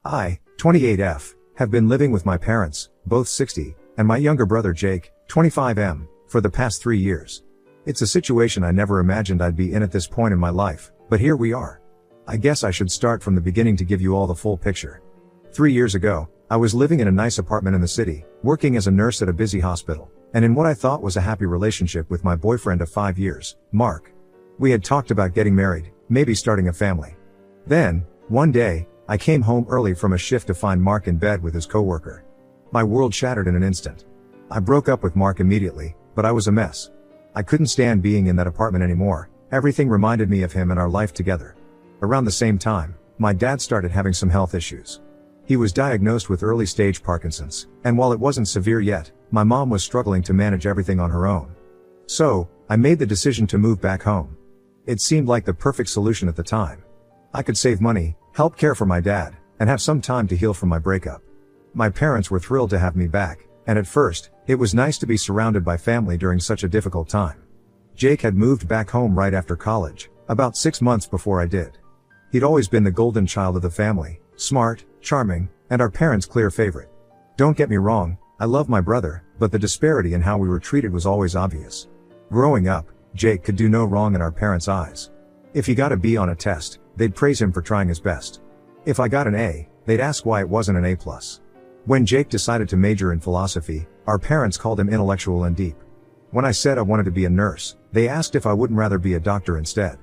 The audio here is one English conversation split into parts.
I, 28F, have been living with my parents, both 60, and my younger brother Jake, 25M, for the past 3 years. It's a situation I never imagined I'd be in at this point in my life, but here we are. I guess I should start from the beginning to give you all the full picture. 3 years ago, I was living in a nice apartment in the city, working as a nurse at a busy hospital, and in what I thought was a happy relationship with my boyfriend of 5 years, Mark. We had talked about getting married, maybe starting a family. Then, one day, I came home early from a shift to find Mark in bed with his coworker. My world shattered in an instant. I broke up with Mark immediately, but I was a mess. I couldn't stand being in that apartment anymore. Everything reminded me of him and our life together. Around the same time, my dad started having some health issues. He was diagnosed with early stage Parkinson's, and while it wasn't severe yet, my mom was struggling to manage everything on her own. So, I made the decision to move back home. It seemed like the perfect solution at the time. I could save money, help care for my dad, and have some time to heal from my breakup. My parents were thrilled to have me back, and at first, it was nice to be surrounded by family during such a difficult time. Jake had moved back home right after college, about 6 months before I did. He'd always been the golden child of the family, smart, charming, and our parents' clear favorite. Don't get me wrong, I love my brother, but the disparity in how we were treated was always obvious. Growing up, Jake could do no wrong in our parents' eyes. If he got a B on a test, they'd praise him for trying his best. If I got an A, they'd ask why it wasn't an A+. When Jake decided to major in philosophy, our parents called him intellectual and deep. When I said I wanted to be a nurse, they asked if I wouldn't rather be a doctor instead.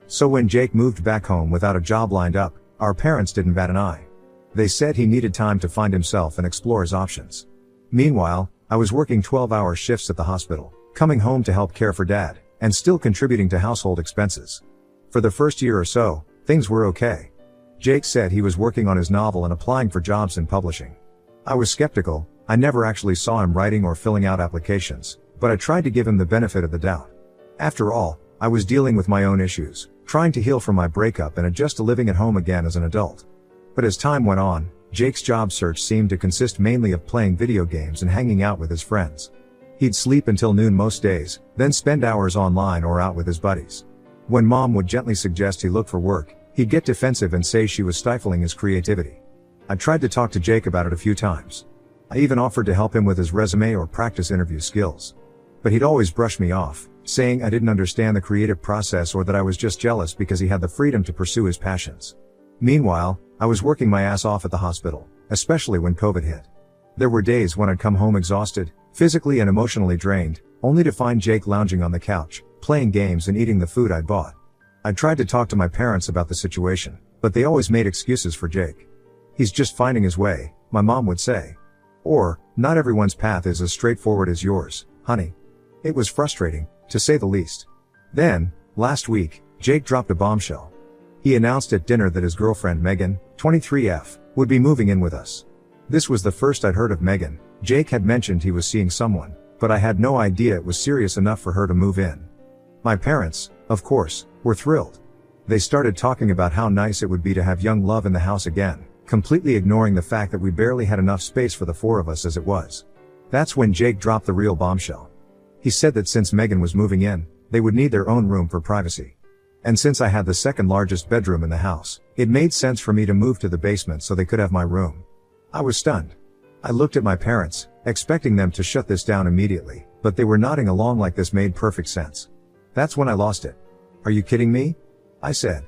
So when Jake moved back home without a job lined up, our parents didn't bat an eye. They said he needed time to find himself and explore his options. Meanwhile, I was working 12-hour shifts at the hospital, coming home to help care for Dad, and still contributing to household expenses. For the first year or so, things were okay. Jake said he was working on his novel and applying for jobs in publishing. I was skeptical. I never actually saw him writing or filling out applications, but I tried to give him the benefit of the doubt. After all, I was dealing with my own issues, trying to heal from my breakup and adjust to living at home again as an adult. But as time went on, Jake's job search seemed to consist mainly of playing video games and hanging out with his friends. He'd sleep until noon most days, then spend hours online or out with his buddies. When Mom would gently suggest he look for work, he'd get defensive and say she was stifling his creativity. I tried to talk to Jake about it a few times. I even offered to help him with his resume or practice interview skills. But he'd always brush me off, saying I didn't understand the creative process or that I was just jealous because he had the freedom to pursue his passions. Meanwhile, I was working my ass off at the hospital, especially when COVID hit. There were days when I'd come home exhausted, physically and emotionally drained, only to find Jake lounging on the couch, playing games and eating the food I'd bought. I tried to talk to my parents about the situation, but they always made excuses for Jake. He's just finding his way, my mom would say. Or, not everyone's path is as straightforward as yours, honey. It was frustrating, to say the least. Then, last week, Jake dropped a bombshell. He announced at dinner that his girlfriend Megan, 23F, would be moving in with us. This was the first I'd heard of Megan. Jake had mentioned he was seeing someone, but I had no idea it was serious enough for her to move in. My parents, of course, were thrilled. They started talking about how nice it would be to have young love in the house again, completely ignoring the fact that we barely had enough space for the four of us as it was. That's when Jake dropped the real bombshell. He said that since Megan was moving in, they would need their own room for privacy. And since I had the second largest bedroom in the house, it made sense for me to move to the basement so they could have my room. I was stunned. I looked at my parents, expecting them to shut this down immediately, but they were nodding along like this made perfect sense. That's when I lost it. Are you kidding me? I said.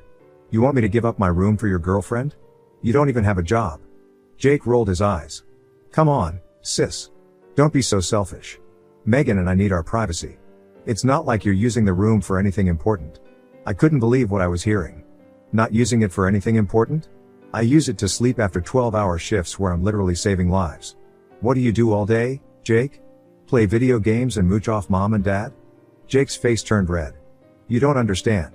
You want me to give up my room for your girlfriend? You don't even have a job. Jake rolled his eyes. Come on, sis. Don't be so selfish. Megan and I need our privacy. It's not like you're using the room for anything important. I couldn't believe what I was hearing. Not using it for anything important? I use it to sleep after 12-hour shifts where I'm literally saving lives. What do you do all day, Jake? Play video games and mooch off Mom and Dad? Jake's face turned red. You don't understand.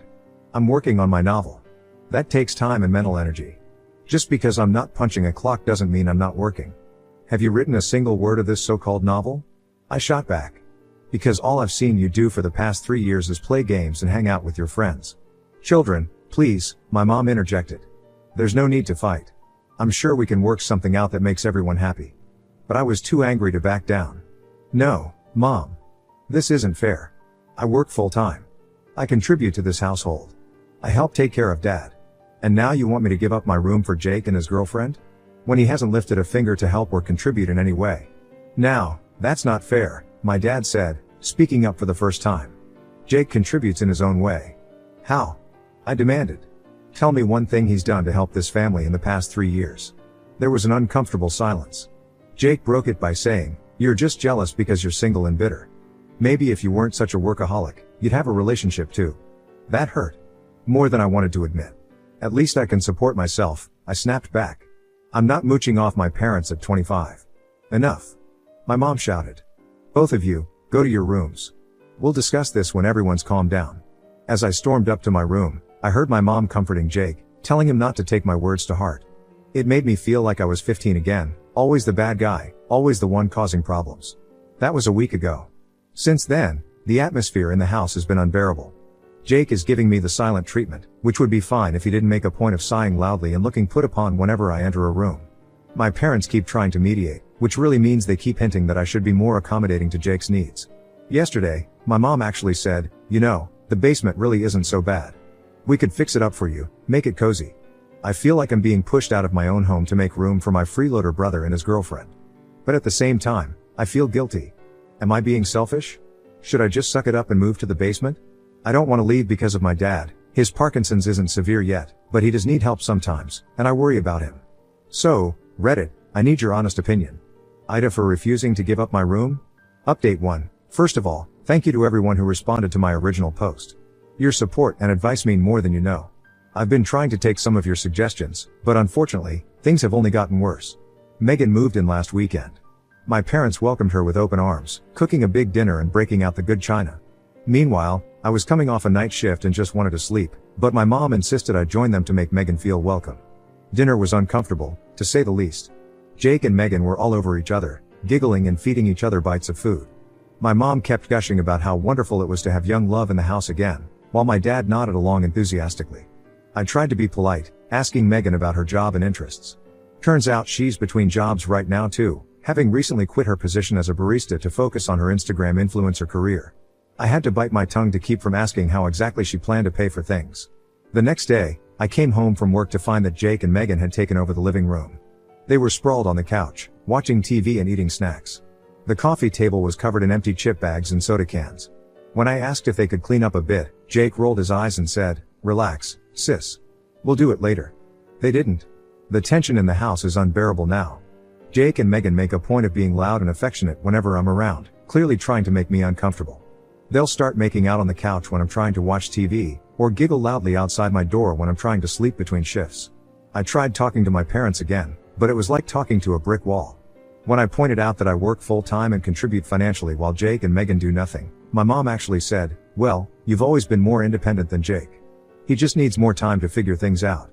I'm working on my novel. That takes time and mental energy. Just because I'm not punching a clock doesn't mean I'm not working. Have you written a single word of this so-called novel? I shot back. Because all I've seen you do for the past 3 years is play games and hang out with your friends. Children, please, my mom interjected. There's no need to fight. I'm sure we can work something out that makes everyone happy. But I was too angry to back down. No, Mom. This isn't fair. I work full-time. I contribute to this household. I help take care of Dad. And now you want me to give up my room for Jake and his girlfriend? when he hasn't lifted a finger to help or contribute in any way. Now, that's not fair, my dad said, speaking up for the first time. Jake contributes in his own way. How? I demanded. Tell me one thing he's done to help this family in the past 3 years. There was an uncomfortable silence. Jake broke it by saying, "You're just jealous because you're single and bitter. Maybe if you weren't such a workaholic, you'd have a relationship too." That hurt. More than I wanted to admit. At least I can support myself, I snapped back. I'm not mooching off my parents at 25. Enough. My mom shouted. Both of you, go to your rooms. We'll discuss this when everyone's calmed down. As I stormed up to my room, I heard my mom comforting Jake, telling him not to take my words to heart. It made me feel like I was 15 again, always the bad guy, always the one causing problems. That was a week ago. Since then, the atmosphere in the house has been unbearable. Jake is giving me the silent treatment, which would be fine if he didn't make a point of sighing loudly and looking put upon whenever I enter a room. My parents keep trying to mediate, which really means they keep hinting that I should be more accommodating to Jake's needs. Yesterday, my mom actually said, "You know, the basement really isn't so bad. We could fix it up for you, make it cozy." I feel like I'm being pushed out of my own home to make room for my freeloader brother and his girlfriend. But at the same time, I feel guilty. Am I being selfish? Should I just suck it up and move to the basement? I don't want to leave because of my dad. His Parkinson's isn't severe yet, but he does need help sometimes, and I worry about him. So, Reddit, I need your honest opinion. Ida for refusing to give up my room? Update 1. First of all, thank you to everyone who responded to my original post. Your support and advice mean more than you know. I've been trying to take some of your suggestions, but unfortunately, things have only gotten worse. Megan moved in last weekend. My parents welcomed her with open arms, cooking a big dinner and breaking out the good china. Meanwhile, I was coming off a night shift and just wanted to sleep, but my mom insisted I join them to make Megan feel welcome. Dinner was uncomfortable, to say the least. Jake and Megan were all over each other, giggling and feeding each other bites of food. My mom kept gushing about how wonderful it was to have young love in the house again, while my dad nodded along enthusiastically. I tried to be polite, asking Megan about her job and interests. Turns out she's between jobs right now too, having recently quit her position as a barista to focus on her Instagram influencer career. I had to bite my tongue to keep from asking how exactly she planned to pay for things. The next day, I came home from work to find that Jake and Megan had taken over the living room. They were sprawled on the couch, watching TV and eating snacks. The coffee table was covered in empty chip bags and soda cans. When I asked if they could clean up a bit, Jake rolled his eyes and said, "Relax, sis. We'll do it later." They didn't. The tension in the house is unbearable now. Jake and Megan make a point of being loud and affectionate whenever I'm around, clearly trying to make me uncomfortable. They'll start making out on the couch when I'm trying to watch TV, or giggle loudly outside my door when I'm trying to sleep between shifts. I tried talking to my parents again, but it was like talking to a brick wall. When I pointed out that I work full-time and contribute financially while Jake and Megan do nothing, my mom actually said, "Well, you've always been more independent than Jake. He just needs more time to figure things out.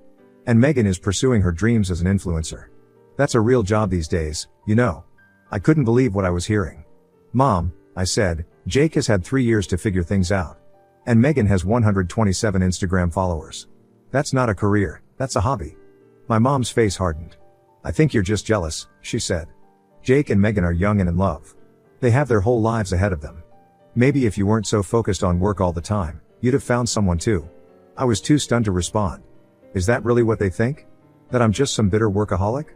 And Megan is pursuing her dreams as an influencer. That's a real job these days, you know." I couldn't believe what I was hearing. "Mom," I said, "Jake has had 3 years to figure things out. And Megan has 127 Instagram followers. That's not a career, that's a hobby." My mom's face hardened. "I think you're just jealous," she said. "Jake and Megan are young and in love. They have their whole lives ahead of them. Maybe if you weren't so focused on work all the time, you'd have found someone too." I was too stunned to respond. Is that really what they think? That I'm just some bitter workaholic?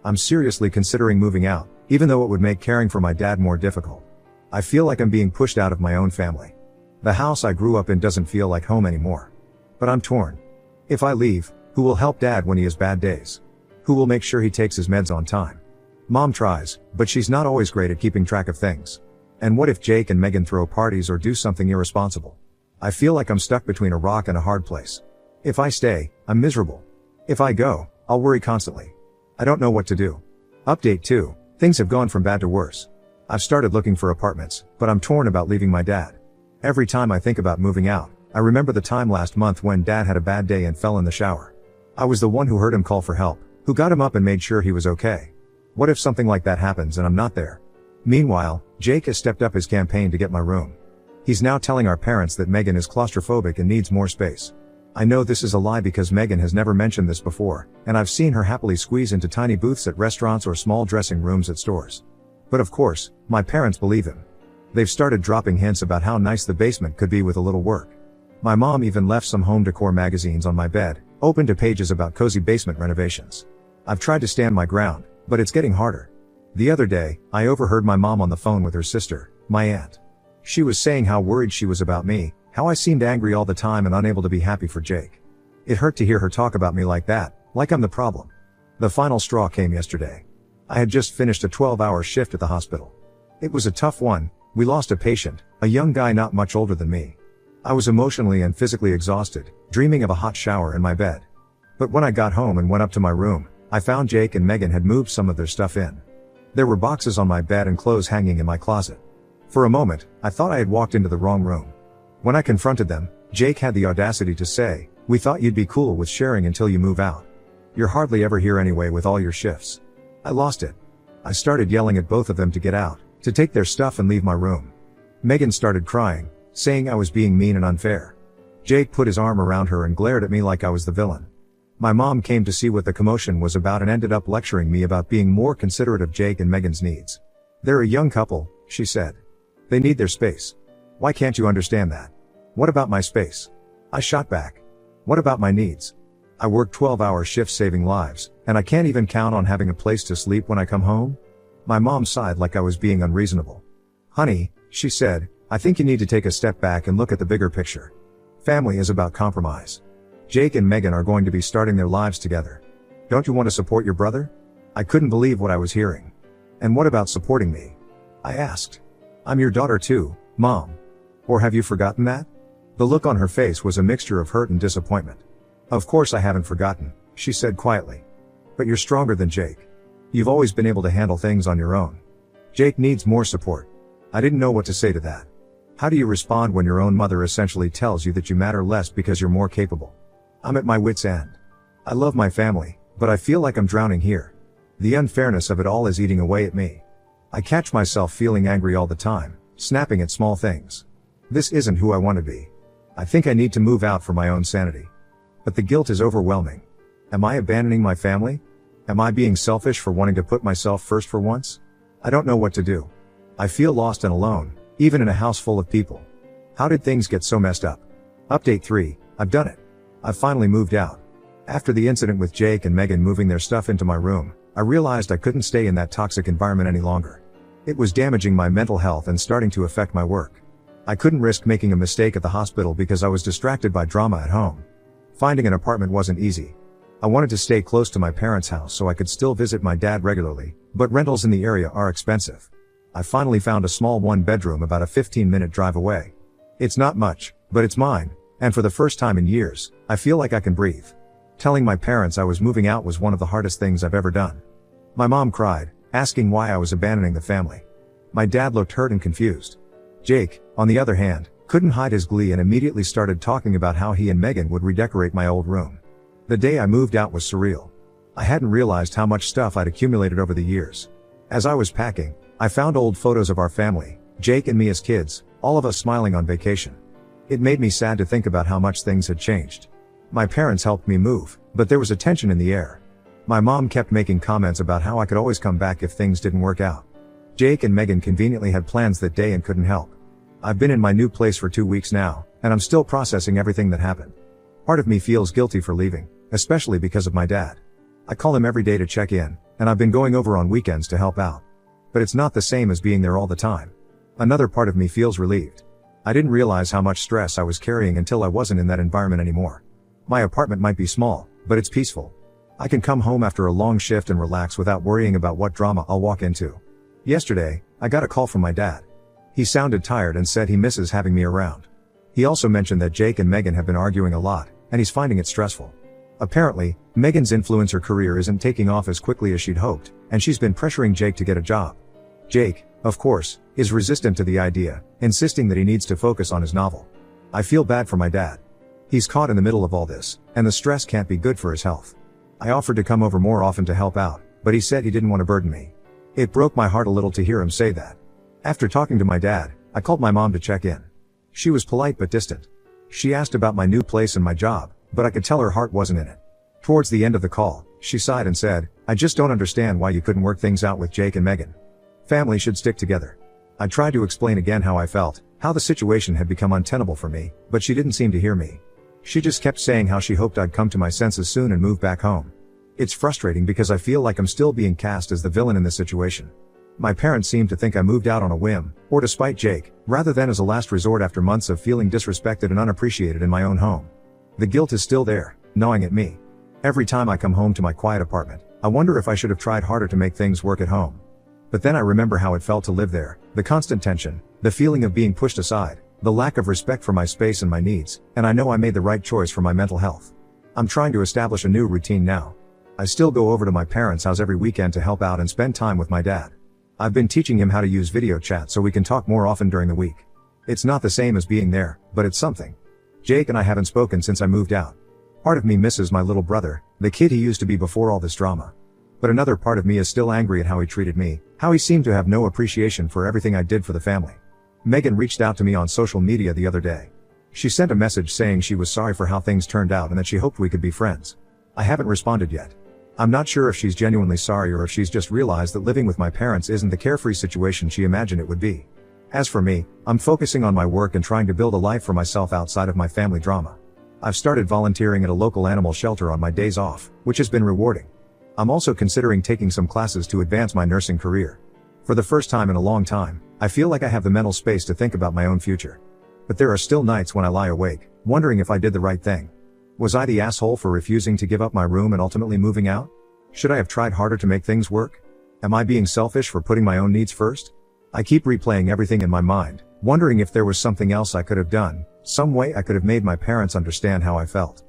I'm seriously considering moving out, even though it would make caring for my dad more difficult. I feel like I'm being pushed out of my own family. The house I grew up in doesn't feel like home anymore. But I'm torn. If I leave, who will help dad when he has bad days? Who will make sure he takes his meds on time? Mom tries, but she's not always great at keeping track of things. And what if Jake and Megan throw parties or do something irresponsible? I feel like I'm stuck between a rock and a hard place. If I stay, I'm miserable. If I go, I'll worry constantly. I don't know what to do. Update 2. Things have gone from bad to worse. I've started looking for apartments, but I'm torn about leaving my dad. Every time I think about moving out, I remember the time last month when dad had a bad day and fell in the shower. I was the one who heard him call for help, who got him up and made sure he was okay. What if something like that happens and I'm not there? Meanwhile, Jake has stepped up his campaign to get my room. He's now telling our parents that Megan is claustrophobic and needs more space. I know this is a lie because Megan has never mentioned this before, and I've seen her happily squeeze into tiny booths at restaurants or small dressing rooms at stores. But of course, my parents believe him. They've started dropping hints about how nice the basement could be with a little work. My mom even left some home decor magazines on my bed, open to pages about cozy basement renovations. I've tried to stand my ground, but it's getting harder. The other day, I overheard my mom on the phone with her sister, my aunt. She was saying how worried she was about me, how I seemed angry all the time and unable to be happy for Jake. It hurt to hear her talk about me like that, like I'm the problem. The final straw came yesterday. I had just finished a 12-hour shift at the hospital. It was a tough one. We lost a patient, a young guy not much older than me. I was emotionally and physically exhausted, dreaming of a hot shower in my bed. But when I got home and went up to my room, I found Jake and Megan had moved some of their stuff in. There were boxes on my bed and clothes hanging in my closet. For a moment, I thought I had walked into the wrong room. When I confronted them, Jake had the audacity to say, "We thought you'd be cool with sharing until you move out. You're hardly ever here anyway with all your shifts." I lost it. I started yelling at both of them to get out, to take their stuff and leave my room. Megan started crying, saying I was being mean and unfair. Jake put his arm around her and glared at me like I was the villain. My mom came to see what the commotion was about and ended up lecturing me about being more considerate of Jake and Megan's needs. "They're a young couple," she said. "They need their space. Why can't you understand that?" "What about my space?" I shot back. "What about my needs? I work 12-hour shifts saving lives, and I can't even count on having a place to sleep when I come home?" My mom sighed like I was being unreasonable. "Honey," she said, "I think you need to take a step back and look at the bigger picture. Family is about compromise. Jake and Megan are going to be starting their lives together. Don't you want to support your brother?" I couldn't believe what I was hearing. "And what about supporting me?" I asked. "I'm your daughter too, Mom. Or have you forgotten that?" The look on her face was a mixture of hurt and disappointment. "Of course I haven't forgotten," she said quietly. "But you're stronger than Jake. You've always been able to handle things on your own. Jake needs more support." I didn't know what to say to that. How do you respond when your own mother essentially tells you that you matter less because you're more capable? I'm at my wit's end. I love my family, but I feel like I'm drowning here. The unfairness of it all is eating away at me. I catch myself feeling angry all the time, snapping at small things. This isn't who I want to be. I think I need to move out for my own sanity. But the guilt is overwhelming. Am I abandoning my family? Am I being selfish for wanting to put myself first for once? I don't know what to do. I feel lost and alone, even in a house full of people. How did things get so messed up? Update 3, I've done it. I've finally moved out. After the incident with Jake and Megan moving their stuff into my room, I realized I couldn't stay in that toxic environment any longer. It was damaging my mental health and starting to affect my work. I couldn't risk making a mistake at the hospital because I was distracted by drama at home. Finding an apartment wasn't easy. I wanted to stay close to my parents' house so I could still visit my dad regularly, but rentals in the area are expensive. I finally found a small one-bedroom about a 15-minute drive away. It's not much, but it's mine, and for the first time in years, I feel like I can breathe. Telling my parents I was moving out was one of the hardest things I've ever done. My mom cried, asking why I was abandoning the family. My dad looked hurt and confused. Jake, on the other hand, couldn't hide his glee and immediately started talking about how he and Megan would redecorate my old room. The day I moved out was surreal. I hadn't realized how much stuff I'd accumulated over the years. As I was packing, I found old photos of our family, Jake and me as kids, all of us smiling on vacation. It made me sad to think about how much things had changed. My parents helped me move, but there was a tension in the air. My mom kept making comments about how I could always come back if things didn't work out. Jake and Megan conveniently had plans that day and couldn't help. I've been in my new place for 2 weeks now, and I'm still processing everything that happened. Part of me feels guilty for leaving, especially because of my dad. I call him every day to check in, and I've been going over on weekends to help out. But it's not the same as being there all the time. Another part of me feels relieved. I didn't realize how much stress I was carrying until I wasn't in that environment anymore. My apartment might be small, but it's peaceful. I can come home after a long shift and relax without worrying about what drama I'll walk into. Yesterday, I got a call from my dad. He sounded tired and said he misses having me around. He also mentioned that Jake and Megan have been arguing a lot, and he's finding it stressful. Apparently, Megan's influencer career isn't taking off as quickly as she'd hoped, and she's been pressuring Jake to get a job. Jake, of course, is resistant to the idea, insisting that he needs to focus on his novel. I feel bad for my dad. He's caught in the middle of all this, and the stress can't be good for his health. I offered to come over more often to help out, but he said he didn't want to burden me. It broke my heart a little to hear him say that. After talking to my dad, I called my mom to check in. She was polite but distant. She asked about my new place and my job, but I could tell her heart wasn't in it. Towards the end of the call, she sighed and said, "I just don't understand why you couldn't work things out with Jake and Megan. Family should stick together." I tried to explain again how I felt, how the situation had become untenable for me, but she didn't seem to hear me. She just kept saying how she hoped I'd come to my senses soon and move back home. It's frustrating because I feel like I'm still being cast as the villain in this situation. My parents seem to think I moved out on a whim, or to spite Jake, rather than as a last resort after months of feeling disrespected and unappreciated in my own home. The guilt is still there, gnawing at me. Every time I come home to my quiet apartment, I wonder if I should have tried harder to make things work at home. But then I remember how it felt to live there, the constant tension, the feeling of being pushed aside, the lack of respect for my space and my needs, and I know I made the right choice for my mental health. I'm trying to establish a new routine now. I still go over to my parents' house every weekend to help out and spend time with my dad. I've been teaching him how to use video chat so we can talk more often during the week. It's not the same as being there, but it's something. Jake and I haven't spoken since I moved out. Part of me misses my little brother, the kid he used to be before all this drama. But another part of me is still angry at how he treated me, how he seemed to have no appreciation for everything I did for the family. Megan reached out to me on social media the other day. She sent a message saying she was sorry for how things turned out and that she hoped we could be friends. I haven't responded yet. I'm not sure if she's genuinely sorry or if she's just realized that living with my parents isn't the carefree situation she imagined it would be. As for me, I'm focusing on my work and trying to build a life for myself outside of my family drama. I've started volunteering at a local animal shelter on my days off, which has been rewarding. I'm also considering taking some classes to advance my nursing career. For the first time in a long time, I feel like I have the mental space to think about my own future. But there are still nights when I lie awake, wondering if I did the right thing. Was I the asshole for refusing to give up my room and ultimately moving out? Should I have tried harder to make things work? Am I being selfish for putting my own needs first? I keep replaying everything in my mind, wondering if there was something else I could have done, some way I could have made my parents understand how I felt.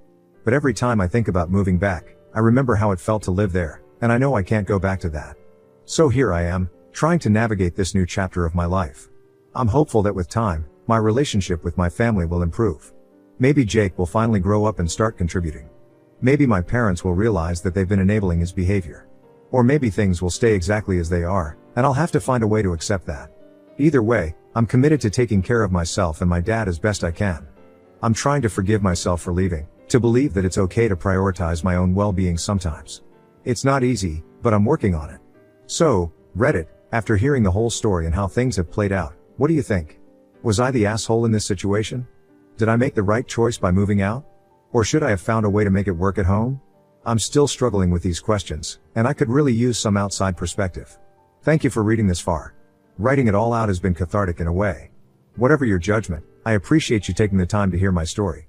But every time I think about moving back, I remember how it felt to live there, and I know I can't go back to that. So here I am, trying to navigate this new chapter of my life. I'm hopeful that with time, my relationship with my family will improve. Maybe Jake will finally grow up and start contributing. Maybe my parents will realize that they've been enabling his behavior. Or maybe things will stay exactly as they are, and I'll have to find a way to accept that. Either way, I'm committed to taking care of myself and my dad as best I can. I'm trying to forgive myself for leaving, to believe that it's okay to prioritize my own well-being sometimes. It's not easy, but I'm working on it. So, Reddit, after hearing the whole story and how things have played out, what do you think? Was I the asshole in this situation? Did I make the right choice by moving out? Or should I have found a way to make it work at home? I'm still struggling with these questions, and I could really use some outside perspective. Thank you for reading this far. Writing it all out has been cathartic in a way. Whatever your judgment, I appreciate you taking the time to hear my story.